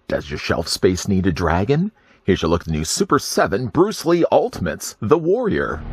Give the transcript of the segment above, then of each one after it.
Does your shelf space need a dragon? Here's your look at the new Super 7 Bruce Lee Ultimates, The Warrior.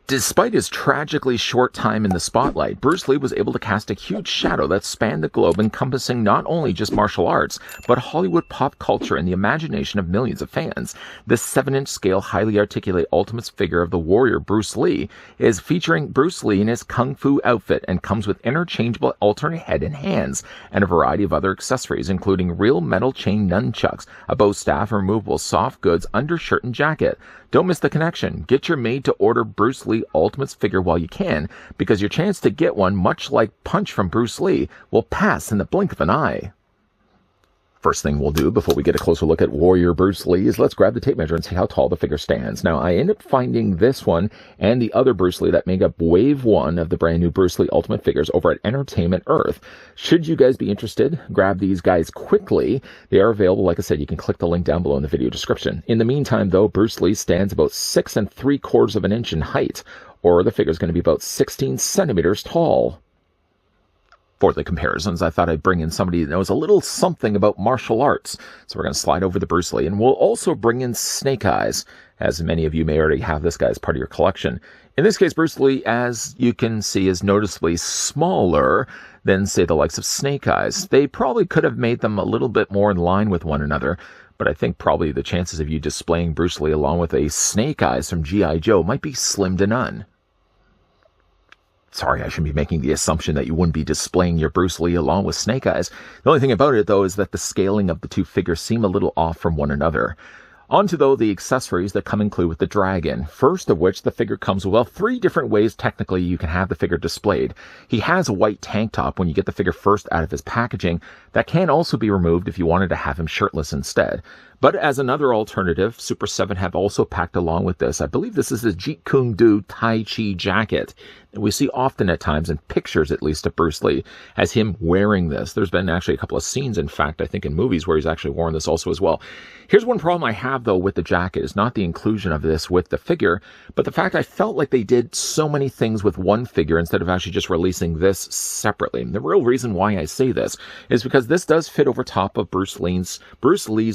Despite his tragically short time in the spotlight, Bruce Lee was able to cast a huge shadow that spanned the globe, encompassing not only just martial arts, but Hollywood pop culture and the imagination of millions of fans. This 7-inch scale, highly articulate Ultimates figure of the warrior Bruce Lee is featuring Bruce Lee in his kung fu outfit and comes with interchangeable alternate head and hands, and a variety of other accessories, including real metal chain nunchucks, a bow staff, and removable soft goods undershirt and jacket. Don't miss the connection. Get your made-to-order Bruce Lee Ultimates figure while you can, because your chance to get one, much like Punch from Bruce Lee, will pass in the blink of an eye. First thing we'll do before we get a closer look at Warrior Bruce Lee is let's grab the tape measure and see how tall the figure stands. Now, I ended up finding this one and the other Bruce Lee that make up Wave 1 of the brand new Bruce Lee Ultimate figures over at Entertainment Earth. Should you guys be interested, grab these guys quickly. They are available, like I said, you can click the link down below in the video description. In the meantime, though, Bruce Lee stands about 6 3/4 of an inch in height, or the figure is going to be about 16 centimeters tall. For the comparisons, I thought I'd bring in somebody that knows a little something about martial arts. So we're going to slide over to Bruce Lee, and we'll also bring in Snake Eyes, as many of you may already have this guy as part of your collection. In this case, Bruce Lee, as you can see, is noticeably smaller than, say, the likes of Snake Eyes. They probably could have made them a little bit more in line with one another, but I think probably the chances of you displaying Bruce Lee along with a Snake Eyes from G.I. Joe might be slim to none. Sorry, I shouldn't be making the assumption that you wouldn't be displaying your Bruce Lee along with Snake Eyes. The only thing about it, though, is that the scaling of the two figures seem a little off from one another. On to, though, the accessories that come included with the Dragon. First of which, the figure comes with, well, 3 different ways technically you can have the figure displayed. He has a white tank top when you get the figure first out of his packaging. That can also be removed if you wanted to have him shirtless instead. But as another alternative, Super 7 have also packed along with this. I believe this is the Jeet Kune Do Tai Chi jacket that we see often at times in pictures, at least, of Bruce Lee as him wearing this. There's been actually a couple of scenes, in fact, I think in movies where he's actually worn this also as well. Here's one problem I have, though, with the jacket is not the inclusion of this with the figure, but the fact I felt like they did so many things with one figure instead of actually just releasing this separately. And the real reason why I say this is because this does fit over top of Bruce Lee's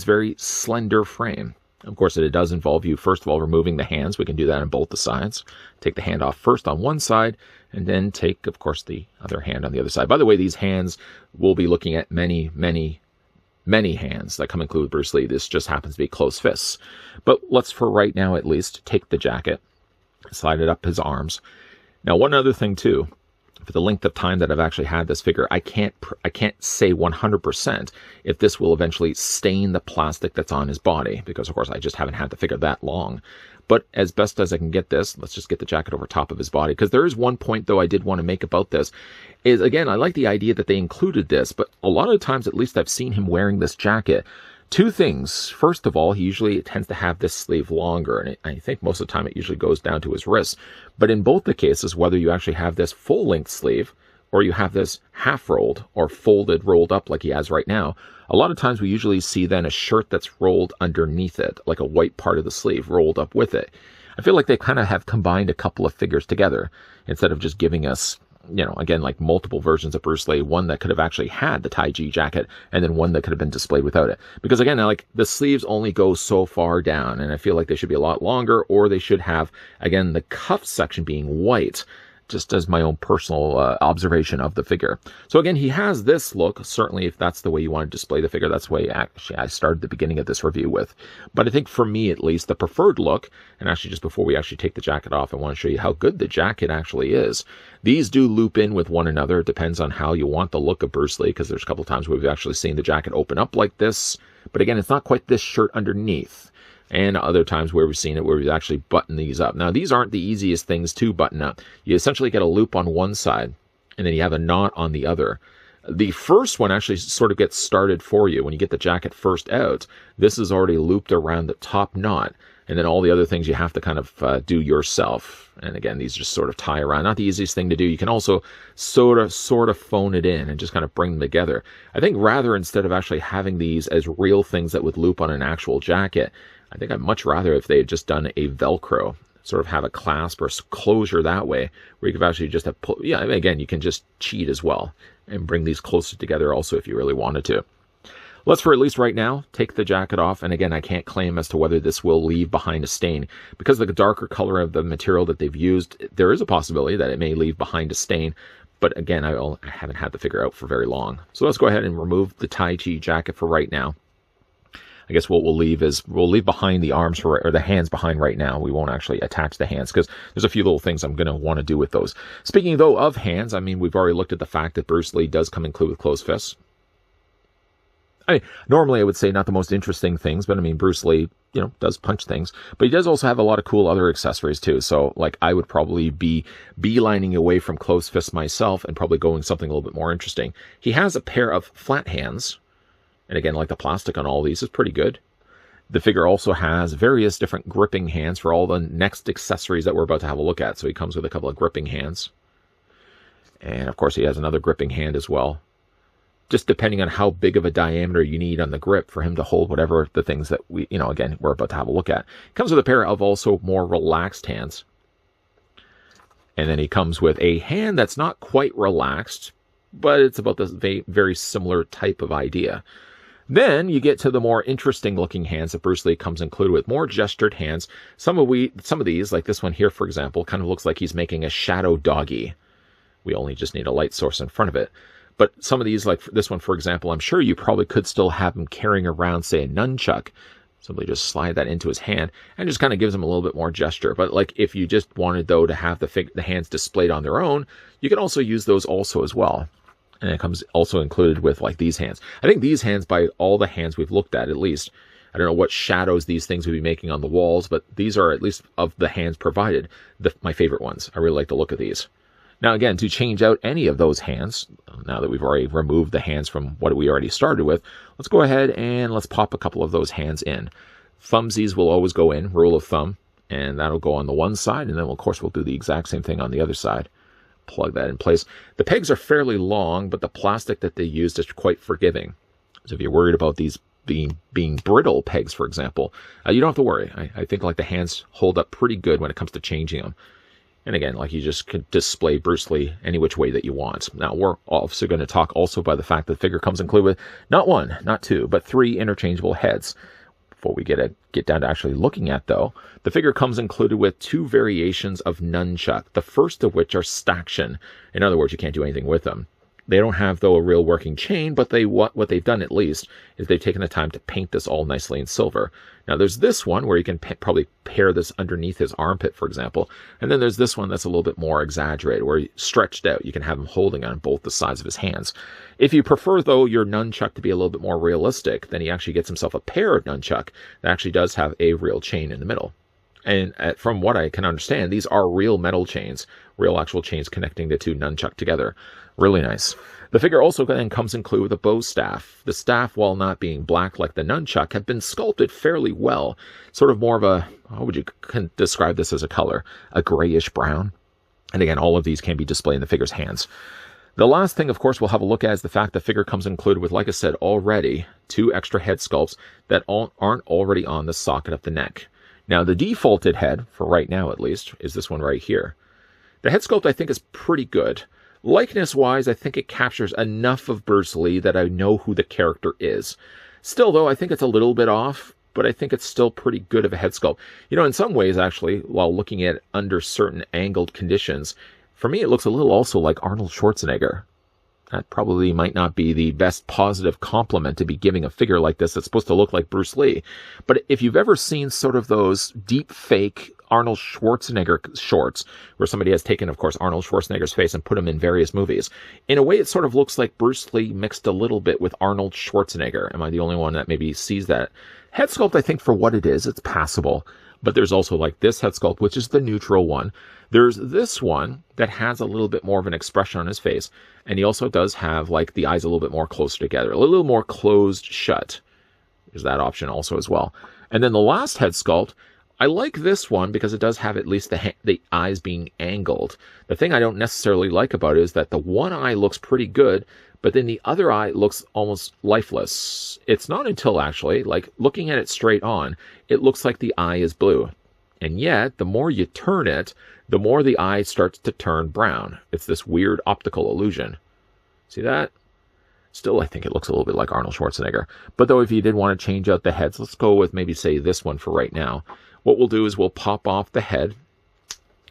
very slender frame. Of course, it does involve you, first of all, removing the hands. We can do that on both the sides. Take the hand off first on one side, and then take, of course, the other hand on the other side. By the way, these hands, we'll be looking at many hands that come included with Bruce Lee. This just happens to be closed fists. But let's, for right now at least, take the jacket, slide it up his arms. Now, one other thing, too. For the length of time that I've actually had this figure, I can't say 100% if this will eventually stain the plastic that's on his body, because of course I just haven't had the figure that long. But as best as I can get this, let's just get the jacket over top of his body, because there is one point, though, I did want to make about this, is, again, I like the idea that they included this, but a lot of times, at least I've seen him wearing this jacket. 2 things. First of all, he usually tends to have this sleeve longer, and I think most of the time it usually goes down to his wrists. But in both the cases, whether you actually have this full-length sleeve or you have this half-rolled or folded, rolled up like he has right now, a lot of times we usually see then a shirt that's rolled underneath it, like a white part of the sleeve rolled up with it. I feel like they kind of have combined a couple of figures together instead of just giving us, you know, again, like multiple versions of Bruce Lee, one that could have actually had the Tai Chi jacket, and then one that could have been displayed without it. Because again, like, the sleeves only go so far down, and I feel like they should be a lot longer, or they should have, again, the cuff section being white, just as my own personal observation of the figure. So again, he has this look, certainly if that's the way you want to display the figure. That's the way actually I started the beginning of this review with. But I think for me, at least, the preferred look, and actually just before we actually take the jacket off, I want to show you how good the jacket actually is. These do loop in with one another. It depends on how you want the look of Bruce Lee, because there's a couple of times where we've actually seen the jacket open up like this, But again, it's not quite this shirt underneath. And other times where we've seen it where we've actually buttoned these up. Now, these aren't the easiest things to button up. You essentially get a loop on one side, and then you have a knot on the other. The first one actually sort of gets started for you. When you get the jacket first out, this is already looped around the top knot. And then all the other things you have to kind of do yourself. And again, these just sort of tie around. Not the easiest thing to do. You can also sort of phone it in and just kind of bring them together. I think rather instead of actually having these as real things that would loop on an actual jacket, I think I'd much rather if they had just done a Velcro, sort of have a clasp or closure that way, where you could actually just have, yeah, again, you can just cheat as well and bring these closer together also if you really wanted to. Let's, for at least right now, take the jacket off. And again, I can't claim as to whether this will leave behind a stain. Because of the darker color of the material that they've used, there is a possibility that it may leave behind a stain. But again, I haven't had the figure out for very long. So let's go ahead and remove the Tai Chi jacket for right now. I guess what we'll leave is, we'll leave behind the arms or the hands behind right now. We won't actually attach the hands because there's a few little things I'm going to want to do with those. Speaking, though, of hands, I mean, we've already looked at the fact that Bruce Lee does come included with closed fists. Normally I would say not the most interesting things, but I mean, Bruce Lee, does punch things, but he does also have a lot of cool other accessories too. So like I would probably be beelining away from closed fists myself and probably going something a little bit more interesting. He has a pair of flat hands. And again, like the plastic on all these is pretty good. The figure also has various different gripping hands for all the next accessories that we're about to have a look at. So he comes with a couple of gripping hands. And of course he has another gripping hand as well. Just depending on how big of a diameter you need on the grip for him to hold whatever the things that we, again, we're about to have a look at. Comes with a pair of also more relaxed hands. And then he comes with a hand that's not quite relaxed, but it's about the very similar type of idea. Then you get to the more interesting looking hands that Bruce Lee comes included with, more gestured hands. Some of these, like this one here, for example, kind of looks like he's making a shadow doggy. We only just need a light source in front of it. But some of these, like this one, for example, I'm sure you probably could still have him carrying around, say, a nunchuck. Simply just slide that into his hand and just kind of gives him a little bit more gesture. But like if you just wanted, though, to have the hands displayed on their own, you can also use those also as well. And it comes also included with like these hands. I think these hands, by all the hands we've looked at least, I don't know what shadows these things would be making on the walls, but these are, at least of the hands provided, my favorite ones. I really like the look of these. Now, again, to change out any of those hands, now that we've already removed the hands from what we already started with, let's go ahead and let's pop a couple of those hands in. Thumbsies will always go in, rule of thumb, and that'll go on the one side, and then, of course, we'll do the exact same thing on the other side. Plug that in place. The pegs are fairly long, but the plastic that they used is quite forgiving. So if you're worried about these being brittle pegs, for example, you don't have to worry. I think like the hands hold up pretty good when it comes to changing them. And again, like you just could display Bruce Lee any which way that you want. Now, we're also going to talk also by the fact that the figure comes included with not one, not two, but 3 interchangeable heads. Before we get down to actually looking at, though, the figure comes included with 2 variations of nunchuck, the first of which are staction. In other words, you can't do anything with them. They don't have, though, a real working chain, but what they've done at least is they've taken the time to paint this all nicely in silver. Now, there's this one where you can probably pair this underneath his armpit, for example. And then there's this one that's a little bit more exaggerated, where stretched out, you can have him holding on both the sides of his hands. If you prefer, though, your nunchuck to be a little bit more realistic, then he actually gets himself a pair of nunchuck that actually does have a real chain in the middle. And from what I can understand, these are real metal chains, real actual chains connecting the 2 nunchuck together. Really nice. The figure also then comes included with a bow staff. The staff, while not being black like the nunchuck, have been sculpted fairly well. Sort of more of a, how would you describe this as a color? A grayish brown. And again, all of these can be displayed in the figure's hands. The last thing, of course, we'll have a look at is the fact the figure comes included with, like I said, already 2 extra head sculpts that aren't already on the socket of the neck. Now, the defaulted head, for right now at least, is this one right here. The head sculpt, I think, is pretty good. Likeness-wise, I think it captures enough of Bruce Lee that I know who the character is. Still, though, I think it's a little bit off, but I think it's still pretty good of a head sculpt. In some ways, actually, while looking at it under certain angled conditions, for me, it looks a little also like Arnold Schwarzenegger. That probably might not be the best positive compliment to be giving a figure like this that's supposed to look like Bruce Lee. But if you've ever seen sort of those deep fake Arnold Schwarzenegger shorts, where somebody has taken, of course, Arnold Schwarzenegger's face and put him in various movies, in a way it sort of looks like Bruce Lee mixed a little bit with Arnold Schwarzenegger. Am I the only one that maybe sees that? Head sculpt, I think, for what it is, it's passable. But there's also like this head sculpt, which is the neutral one. There's this one that has a little bit more of an expression on his face. And he also does have like the eyes a little bit more closer together, a little more closed shut. There's that option also as well. And then the last head sculpt, I like this one because it does have at least the eyes being angled. The thing I don't necessarily like about it is that the one eye looks pretty good, but then the other eye looks almost lifeless. It's not until actually, like looking at it straight on, it looks like the eye is blue. And yet, the more you turn it, the more the eye starts to turn brown. It's this weird optical illusion. See that? Still, I think it looks a little bit like Arnold Schwarzenegger. But though, if you did want to change out the heads, let's go with maybe, say, this one for right now. What we'll do is we'll pop off the head.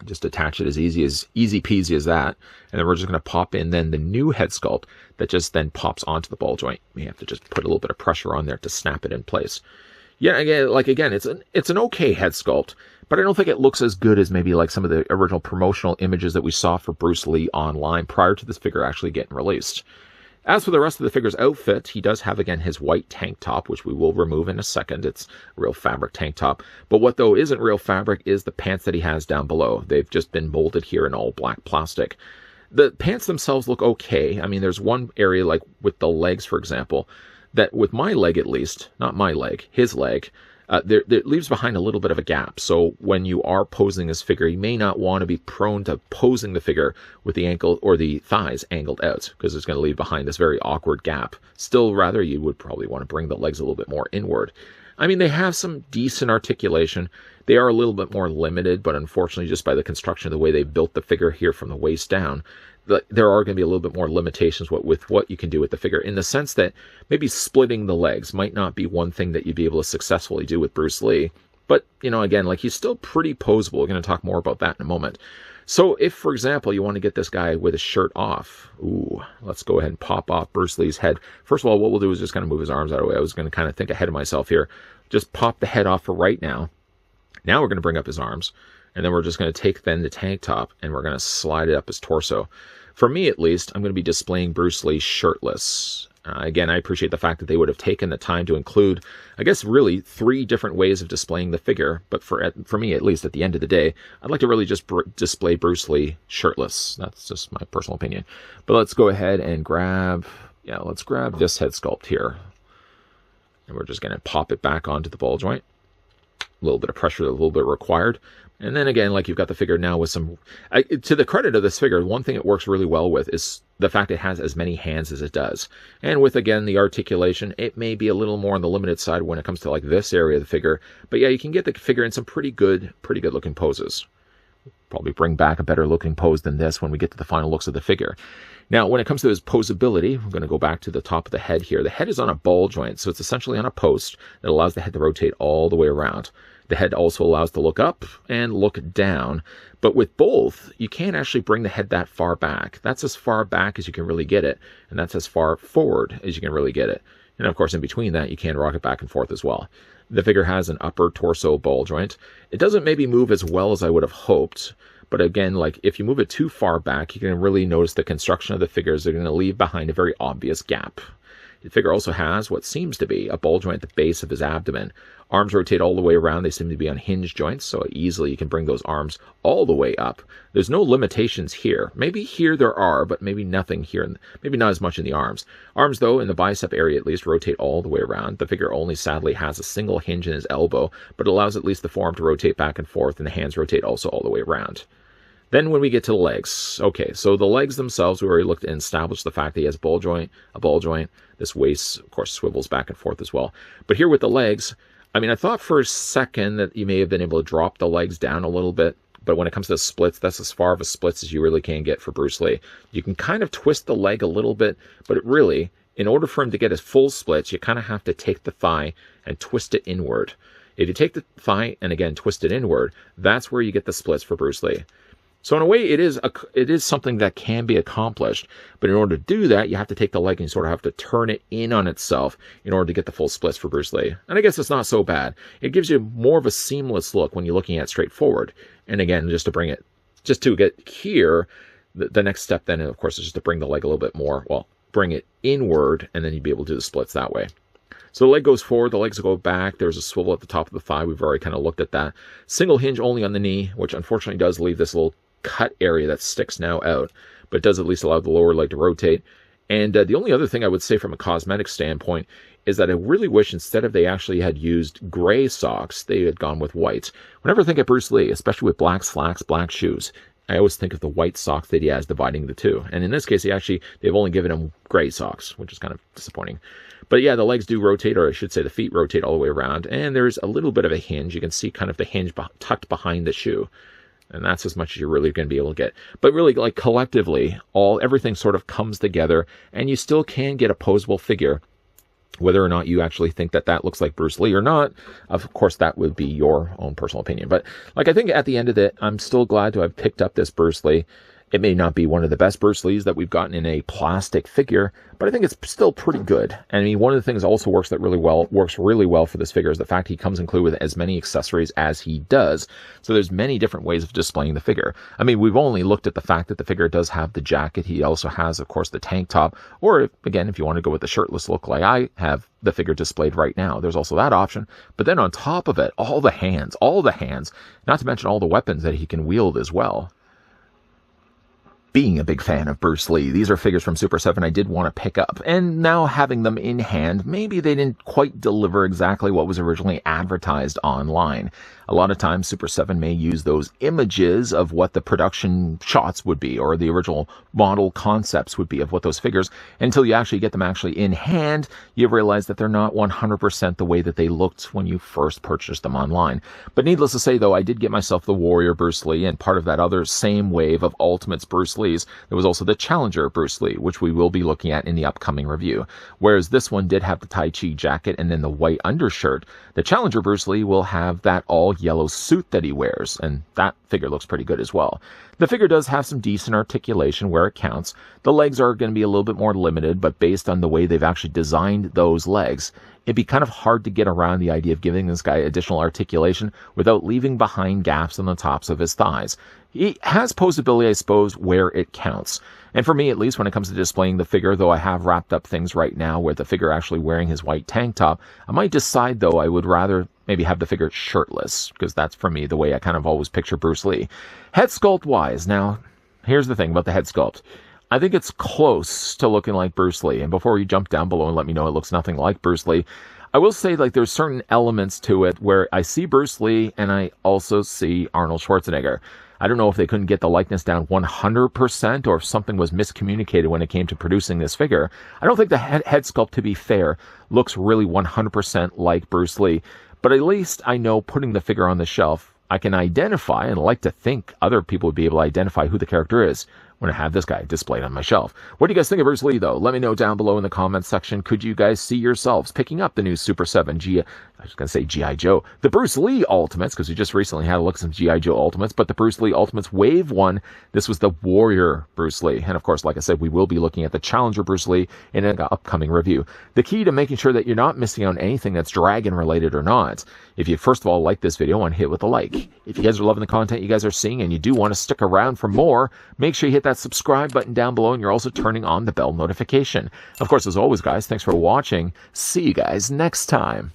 Just attach it as easy peasy as that. And then we're just going to pop in then the new head sculpt that just then pops onto the ball joint. We have to just put a little bit of pressure on there to snap it in place. Yeah, again, it's an okay head sculpt, but I don't think it looks as good as maybe like some of the original promotional images that we saw for Bruce Lee online prior to this figure actually getting released. As for the rest of the figure's outfit, he does have, again, his white tank top, which we will remove in a second. It's a real fabric tank top. But what, though, isn't real fabric is the pants that he has down below. They've just been molded here in all black plastic. The pants themselves look okay. I mean, there's one area, like with the legs, for example, that with my leg at least, not my leg, his leg, there leaves behind a little bit of a gap. So when you are posing this figure, you may not want to be prone to posing the figure with the ankle or the thighs angled out, because it's going to leave behind this very awkward gap. Still, rather, you would probably want to bring the legs a little bit more inward. I mean, they have some decent articulation. They are a little bit more limited, but unfortunately, just by the construction of the way they built the figure here from the waist down, there are going to be a little bit more limitations with what you can do with the figure, in the sense that maybe splitting the legs might not be one thing that you'd be able to successfully do with Bruce Lee. But, you know, again, like, he's still pretty posable. We're going to talk more about that in a moment. So if, for example, you want to get this guy with his shirt off, let's go ahead and pop off Bruce Lee's head. First of all, what we'll do is just kind of move his arms out of the way. I was going to kind of think ahead of myself here. Just pop the head off for right now. Now we're going to bring up his arms, and then we're just going to take then the tank top, and we're going to slide it up his torso. For me, at least, I'm going to be displaying Bruce Lee shirtless. Again, I appreciate the fact that they would have taken the time to include, I guess, really 3 different ways of displaying the figure. But for me, at least, at the end of the day, I'd like to really just display Bruce Lee shirtless. That's just my personal opinion. But let's go ahead and let's grab this head sculpt here. And we're just going to pop it back onto the ball joint. A little bit of pressure, a little bit required. And then again, like, you've got the figure now with some... to the credit of this figure, one thing it works really well with is the fact it has as many hands as it does. And with, again, the articulation, it may be a little more on the limited side when it comes to, like, this area of the figure. But yeah, you can get the figure in some pretty good looking poses. Probably bring back a better looking pose than this when we get to the final looks of the figure. Now, when it comes to his posability, I'm going to go back to the top of the head here. The head is on a ball joint, so it's essentially on a post that allows the head to rotate all the way around. The head also allows to look up and look down. But with both, you can't actually bring the head that far back. That's as far back as you can really get it, and that's as far forward as you can really get it. And of course, in between that, you can rock it back and forth as well. The figure has an upper torso ball joint. It doesn't maybe move as well as I would have hoped. But again, like, if you move it too far back, you can really notice the construction of the figures are going to leave behind a very obvious gap. The figure also has what seems to be a ball joint at the base of his abdomen. Arms rotate all the way around. They seem to be on hinge joints, so easily you can bring those arms all the way up. There's no limitations here. Maybe here there are, but maybe nothing here. Maybe not as much in the arms. Arms, though, in the bicep area at least, rotate all the way around. The figure only, sadly, has a single hinge in his elbow, but allows at least the forearm to rotate back and forth, and the hands rotate also all the way around. Then when we get to the legs, okay, so the legs themselves, we already looked and established the fact that he has a ball joint. This waist, of course, swivels back and forth as well. But here with the legs, I mean, I thought for a second that you may have been able to drop the legs down a little bit, but when it comes to the splits, that's as far of a splits as you really can get for Bruce Lee. You can kind of twist the leg a little bit, but it really, in order for him to get his full splits, you kind of have to take the thigh and twist it inward. If you take the thigh and, again, twist it inward, that's where you get the splits for Bruce Lee. So in a way, it is something that can be accomplished. But in order to do that, you have to take the leg and you sort of have to turn it in on itself in order to get the full splits for Bruce Lee. And I guess it's not so bad. It gives you more of a seamless look when you're looking at it straight forward. And again, just to get here, the next step then, of course, is just to bring the leg a little bit more. Well, bring it inward, and then you'd be able to do the splits that way. So the leg goes forward, the legs go back. There's a swivel at the top of the thigh. We've already kind of looked at that. Single hinge only on the knee, which unfortunately does leave this little cut area that sticks now out, but it does at least allow the lower leg to rotate. And the only other thing I would say from a cosmetic standpoint is that I really wish instead of they actually had used gray socks, they had gone with white. Whenever I think of Bruce Lee, especially with black slacks, black shoes, I always think of the white socks that he has dividing the two. And in this case, they've only given him gray socks, which is kind of disappointing. But yeah, the legs do rotate, or I should say the feet rotate all the way around. And there's a little bit of a hinge. You can see kind of the hinge tucked behind the shoe. And that's as much as you're really going to be able to get. But really, like collectively, everything sort of comes together, and you still can get a posable figure. Whether or not you actually think that looks like Bruce Lee or not, of course, that would be your own personal opinion. But like, I think at the end of it, I'm still glad to have picked up this Bruce Lee. It may not be one of the best Bruce Lees that we've gotten in a plastic figure, but I think it's still pretty good. And I mean, one of the things also works really well for this figure is the fact he comes included with as many accessories as he does. So there's many different ways of displaying the figure. I mean, we've only looked at the fact that the figure does have the jacket. He also has, of course, the tank top. Or again, if you want to go with the shirtless look like I have the figure displayed right now, there's also that option. But then on top of it, all the hands, not to mention all the weapons that he can wield as well. Being a big fan of Bruce Lee, these are figures from Super7 I did want to pick up, and now having them in hand, maybe they didn't quite deliver exactly what was originally advertised online. A lot of times Super7 may use those images of what the production shots would be, or the original model concepts would be of what those figures, until you actually get them actually in hand, you realize that they're not 100% the way that they looked when you first purchased them online. But needless to say, though, I did get myself the Warrior Bruce Lee, and part of that other same wave of Ultimates Bruce Lees, there was also the Challenger Bruce Lee, which we will be looking at in the upcoming review. Whereas this one did have the Tai Chi jacket and then the white undershirt, the Challenger Bruce Lee will have that all yellow suit that he wears, and that figure looks pretty good as well. The figure does have some decent articulation where it counts. The legs are going to be a little bit more limited, but based on the way they've actually designed those legs, it'd be kind of hard to get around the idea of giving this guy additional articulation without leaving behind gaps on the tops of his thighs. He has posability, I suppose, where it counts. And for me, at least, when it comes to displaying the figure, though I have wrapped up things right now with the figure actually wearing his white tank top, I might decide, though, I would rather maybe have the figure shirtless, because that's, for me, the way I kind of always picture Bruce Lee. Head sculpt-wise, now, here's the thing about the head sculpt. I think it's close to looking like Bruce Lee. And before you jump down below and let me know it looks nothing like Bruce Lee, I will say, like, there's certain elements to it where I see Bruce Lee and I also see Arnold Schwarzenegger. I don't know if they couldn't get the likeness down 100% or if something was miscommunicated when it came to producing this figure. I don't think the head sculpt, to be fair, looks really 100% like Bruce Lee. But at least I know putting the figure on the shelf, I can identify, and like to think other people would be able to identify who the character is when I have this guy displayed on my shelf. What do you guys think of Bruce Lee, though? Let me know down below in the comments section. Could you guys see yourselves picking up the new Super7 I was going to say G.I. Joe, the Bruce Lee Ultimates, because we just recently had a look at some G.I. Joe Ultimates, but the Bruce Lee Ultimates Wave 1, this was the Warrior Bruce Lee. And of course, like I said, we will be looking at the Challenger Bruce Lee in an upcoming review. The key to making sure that you're not missing out on anything that's Dragon related or not, if you first of all like this video, and hit with a like. If you guys are loving the content you guys are seeing and you do want to stick around for more, make sure you hit that subscribe button down below, and you're also turning on the bell notification. Of course, as always, guys, thanks for watching. See you guys next time.